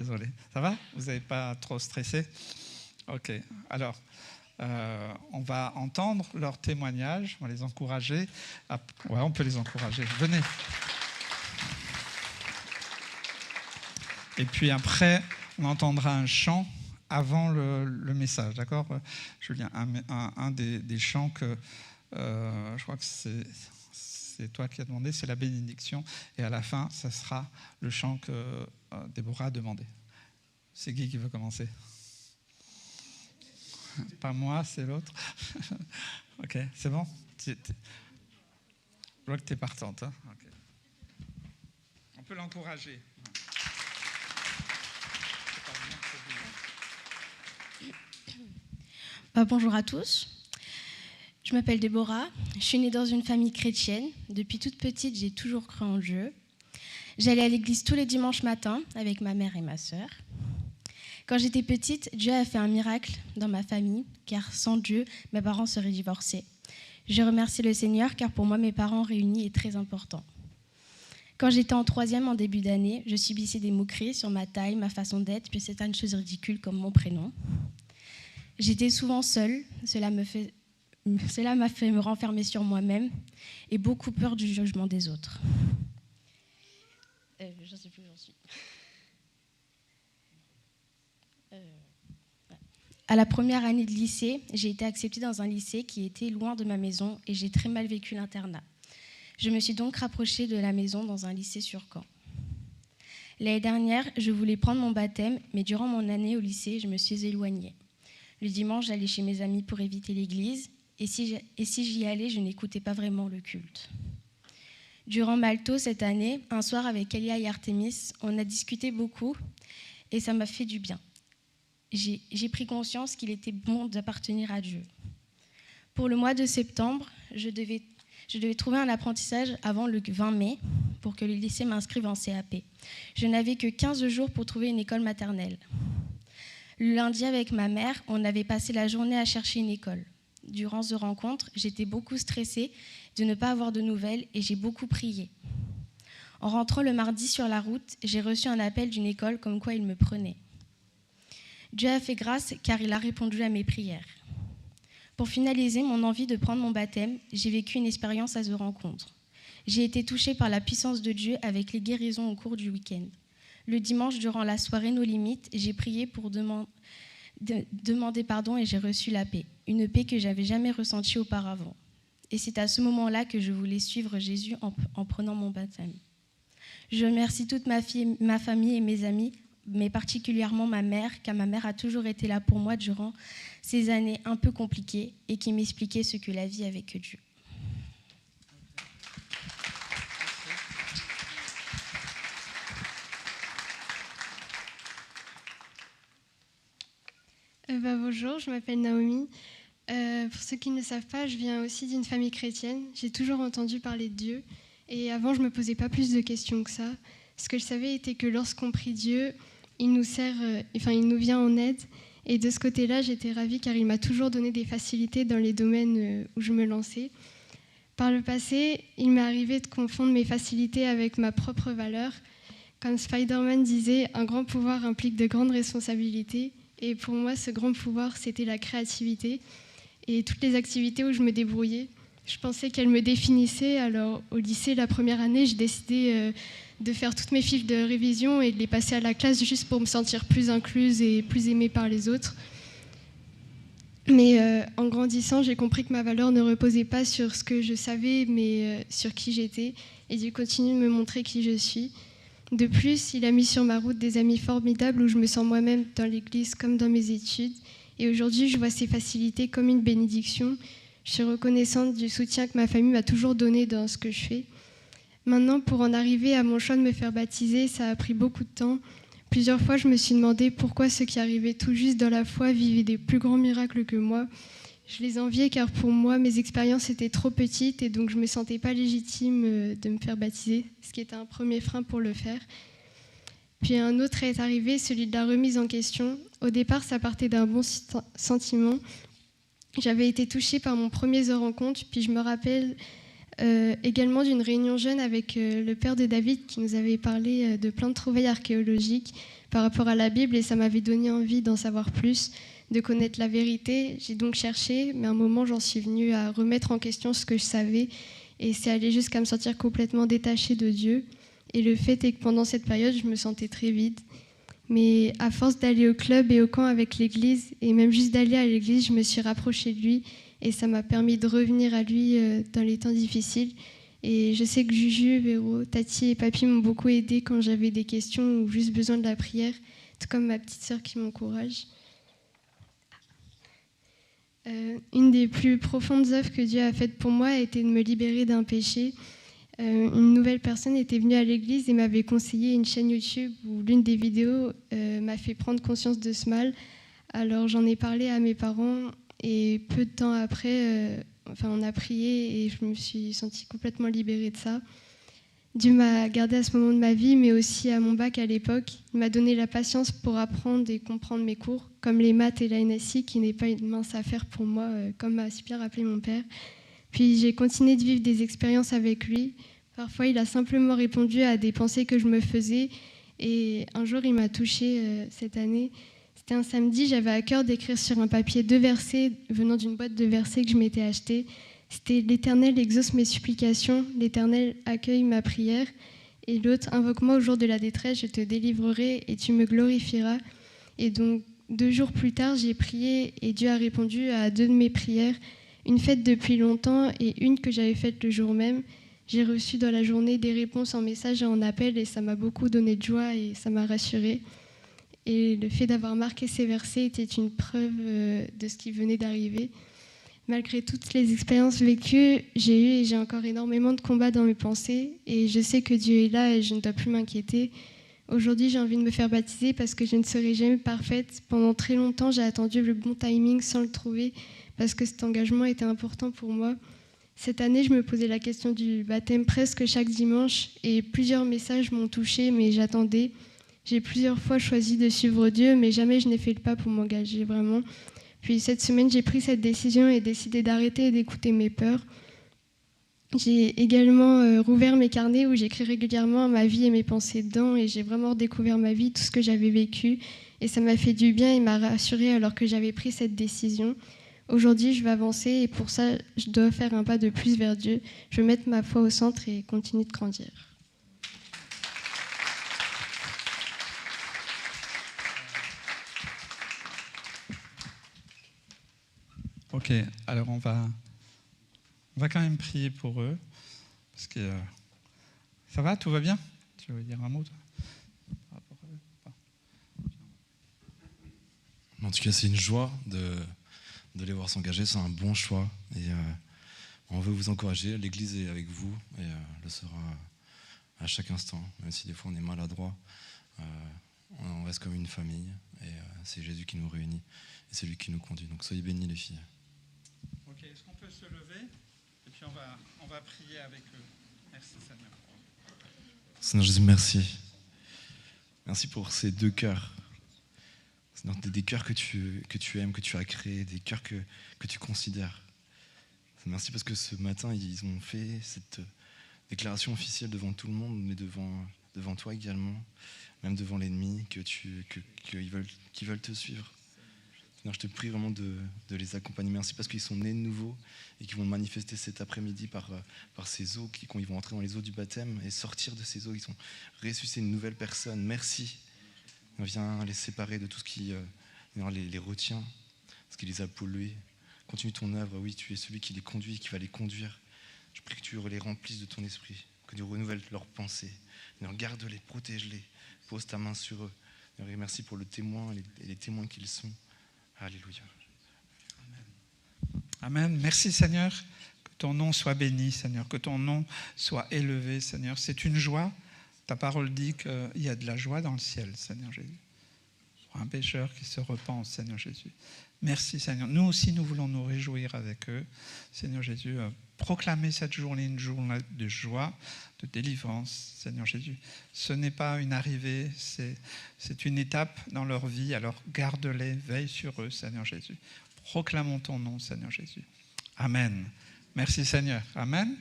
désolé. Ça va? Vous n'avez pas trop stressé? Ok. Alors, on va entendre leurs témoignages, on va les encourager. Ouais, on peut les encourager. Venez. Et puis après, on entendra un chant avant le message, d'accord, Julien? Un des chants que je crois que c'est toi qui as demandé, c'est la bénédiction. Et à la fin, ça sera le chant que Déborah a demandé. C'est qui veut commencer? Pas moi, c'est l'autre. Ok, c'est bon? Je vois que tu es partante. Hein? Okay. On peut l'encourager. Bonjour à tous. Je m'appelle Déborah. Je suis née dans une famille chrétienne. Depuis toute petite, j'ai toujours cru en Dieu. J'allais à l'église tous les dimanches matins avec ma mère et ma sœur. Quand j'étais petite, Dieu a fait un miracle dans ma famille, car sans Dieu, mes parents seraient divorcés. Je remercie le Seigneur, car pour moi, mes parents réunis est très important. Quand j'étais en 3e, en début d'année, je subissais des moqueries sur ma taille, ma façon d'être, puis certaines choses ridicules comme mon prénom. J'étais souvent seule, cela m'a fait me renfermer sur moi-même et beaucoup peur du jugement des autres. Je ne sais plus où j'en suis. À la première année de lycée, j'ai été acceptée dans un lycée qui était loin de ma maison et j'ai très mal vécu l'internat. Je me suis donc rapprochée de la maison dans un lycée sur Caen. L'année dernière, je voulais prendre mon baptême, mais durant mon année au lycée, je me suis éloignée. Le dimanche, j'allais chez mes amis pour éviter l'église, et si j'y allais, je n'écoutais pas vraiment le culte. Durant Malto cette année, un soir avec Elia et Artemis, on a discuté beaucoup, et ça m'a fait du bien. J'ai pris conscience qu'il était bon d'appartenir à Dieu. Pour le mois de septembre, je devais trouver un apprentissage avant le 20 mai pour que le lycée m'inscrive en CAP. Je n'avais que 15 jours pour trouver une école maternelle. Le lundi, avec ma mère, on avait passé la journée à chercher une école. Durant cette rencontre, j'étais beaucoup stressée de ne pas avoir de nouvelles et j'ai beaucoup prié. En rentrant le mardi sur la route, j'ai reçu un appel d'une école comme quoi ils me prenaient. Dieu a fait grâce car il a répondu à mes prières. Pour finaliser mon envie de prendre mon baptême, j'ai vécu une expérience à cette rencontre. J'ai été touchée par la puissance de Dieu avec les guérisons au cours du week-end. Le dimanche, durant la soirée No Limites, j'ai prié pour demander pardon et j'ai reçu la paix, une paix que je n'avais jamais ressentie auparavant. Et c'est à ce moment-là que je voulais suivre Jésus en prenant mon baptême. Je remercie toute ma famille et mes amis, mais particulièrement ma mère, car ma mère a toujours été là pour moi durant ces années un peu compliquées et qui m'expliquait ce que la vie avec Dieu. Bonjour, je m'appelle Naomi. Pour ceux qui ne le savent pas, je viens aussi d'une famille chrétienne. J'ai toujours entendu parler de Dieu et avant, je ne me posais pas plus de questions que ça. Ce que je savais était que lorsqu'on prie Dieu, il nous vient en aide. Et de ce côté-là, j'étais ravie car il m'a toujours donné des facilités dans les domaines où je me lançais. Par le passé, il m'est arrivé de confondre mes facilités avec ma propre valeur. Comme Spider-Man disait, un grand pouvoir implique de grandes responsabilités. Et pour moi, ce grand pouvoir, c'était la créativité et toutes les activités où je me débrouillais. Je pensais qu'elles me définissaient. Alors, au lycée, la première année, j'ai décidé de faire toutes mes fiches de révision et de les passer à la classe juste pour me sentir plus incluse et plus aimée par les autres. Mais en grandissant, j'ai compris que ma valeur ne reposait pas sur ce que je savais, mais sur qui j'étais. Et Dieu continue de me montrer qui je suis. De plus, il a mis sur ma route des amis formidables où je me sens moi-même dans l'église comme dans mes études. Et aujourd'hui, je vois ces facilités comme une bénédiction. Je suis reconnaissante du soutien que ma famille m'a toujours donné dans ce que je fais. Maintenant, pour en arriver à mon choix de me faire baptiser, ça a pris beaucoup de temps. Plusieurs fois, je me suis demandé pourquoi ceux qui arrivaient tout juste dans la foi vivaient des plus grands miracles que moi. Je les enviais car pour moi, mes expériences étaient trop petites et donc je ne me sentais pas légitime de me faire baptiser, ce qui était un premier frein pour le faire. Puis un autre est arrivé, celui de la remise en question. Au départ, ça partait d'un bon sentiment. J'avais été touchée par mon premier The Rencontre, puis je me rappelle également d'une réunion jeune avec le père de David qui nous avait parlé de plein de trouvailles archéologiques. par rapport à la Bible et ça m'avait donné envie d'en savoir plus, de connaître la vérité. J'ai donc cherché, mais à un moment, j'en suis venue à remettre en question ce que je savais et c'est allé jusqu'à me sentir complètement détachée de Dieu. Et le fait est que pendant cette période, je me sentais très vide. Mais à force d'aller au club et au camp avec l'église, et même juste d'aller à l'église, je me suis rapprochée de lui et ça m'a permis de revenir à lui dans les temps difficiles. Et je sais que Juju, Véro, Tati et Papy m'ont beaucoup aidée quand j'avais des questions ou juste besoin de la prière, tout comme ma petite sœur qui m'encourage. Une des plus profondes œuvres que Dieu a faites pour moi a été de me libérer d'un péché. Une nouvelle personne était venue à l'église et m'avait conseillé une chaîne YouTube où l'une des vidéos m'a fait prendre conscience de ce mal. Alors j'en ai parlé à mes parents et peu de temps après, on a prié et je me suis sentie complètement libérée de ça. Dieu m'a gardée à ce moment de ma vie, mais aussi à mon bac à l'époque. Il m'a donné la patience pour apprendre et comprendre mes cours, comme les maths et la NSI, qui n'est pas une mince affaire pour moi, comme m'a si bien rappelé mon père. Puis j'ai continué de vivre des expériences avec lui. Parfois, il a simplement répondu à des pensées que je me faisais. Et un jour, il m'a touchée cette année. C'était un samedi, j'avais à cœur d'écrire sur un papier 2 versets venant d'une boîte de versets que je m'étais achetée. C'était « L'Éternel exauce mes supplications, l'Éternel accueille ma prière. » Et l'autre « Invoque-moi au jour de la détresse, je te délivrerai et tu me glorifieras. » Et donc, 2 jours plus tard, j'ai prié et Dieu a répondu à 2 de mes prières. Une faite depuis longtemps et une que j'avais faite le jour même. J'ai reçu dans la journée des réponses en message et en appel et ça m'a beaucoup donné de joie et ça m'a rassurée. Et le fait d'avoir marqué ces versets était une preuve de ce qui venait d'arriver. Malgré toutes les expériences vécues, j'ai eu et j'ai encore énormément de combats dans mes pensées et je sais que Dieu est là et je ne dois plus m'inquiéter. Aujourd'hui, j'ai envie de me faire baptiser parce que je ne serai jamais parfaite. Pendant très longtemps, j'ai attendu le bon timing sans le trouver parce que cet engagement était important pour moi. Cette année, je me posais la question du baptême presque chaque dimanche et plusieurs messages m'ont touchée, mais j'attendais. J'ai plusieurs fois choisi de suivre Dieu, mais jamais je n'ai fait le pas pour m'engager vraiment. Puis cette semaine, j'ai pris cette décision et décidé d'arrêter et d'écouter mes peurs. J'ai également rouvert mes carnets où j'écris régulièrement ma vie et mes pensées dedans et j'ai vraiment redécouvert ma vie, tout ce que j'avais vécu. Et ça m'a fait du bien et m'a rassurée alors que j'avais pris cette décision. Aujourd'hui, je vais avancer et pour ça, je dois faire un pas de plus vers Dieu. Je veux mettre ma foi au centre et continuer de grandir. Ok, alors on va quand même prier pour eux, parce que ça va, tout va bien? Tu veux dire un mot, toi? En tout cas, c'est une joie de les voir s'engager, c'est un bon choix et on veut vous encourager, l'Église est avec vous et le sera à chaque instant, même si des fois on est maladroit, on reste comme une famille et c'est Jésus qui nous réunit et c'est lui qui nous conduit, donc soyez bénis les filles. Ok, est-ce qu'on peut se lever et puis on va prier avec eux. Merci Seigneur. Seigneur Jésus, merci. Merci pour ces 2 cœurs. Seigneur, des cœurs que tu aimes, que tu as créés, des cœurs que tu considères. Merci parce que ce matin, ils ont fait cette déclaration officielle devant tout le monde, mais devant toi également, même devant l'ennemi, qu'ils veulent te suivre. Seigneur, je te prie vraiment de les accompagner. Merci parce qu'ils sont nés de nouveau et qu'ils vont manifester cet après-midi par ces eaux, quand ils vont entrer dans les eaux du baptême et sortir de ces eaux, ils sont ressuscités une nouvelle personne. Merci. Viens les séparer de tout ce qui les retient, ce qui les a pollués. Continue ton œuvre, oui, tu es celui qui les conduit, qui va les conduire. Je prie que tu les remplisses de ton esprit, que tu renouvelles leurs pensées. Garde-les, protège-les, pose ta main sur eux. Et merci pour le témoin et les témoins qu'ils sont. Alléluia. Amen. Amen. Merci Seigneur, que ton nom soit béni Seigneur, que ton nom soit élevé Seigneur. C'est une joie. Ta parole dit qu'il y a de la joie dans le ciel, Seigneur Jésus. Pour un pécheur qui se repent, Seigneur Jésus. Merci, Seigneur. Nous aussi, nous voulons nous réjouir avec eux. Seigneur Jésus, proclamer cette journée une journée de joie, de délivrance, Seigneur Jésus. Ce n'est pas une arrivée, c'est une étape dans leur vie. Alors, garde-les, veille sur eux, Seigneur Jésus. Proclamons ton nom, Seigneur Jésus. Amen. Merci, Seigneur. Amen.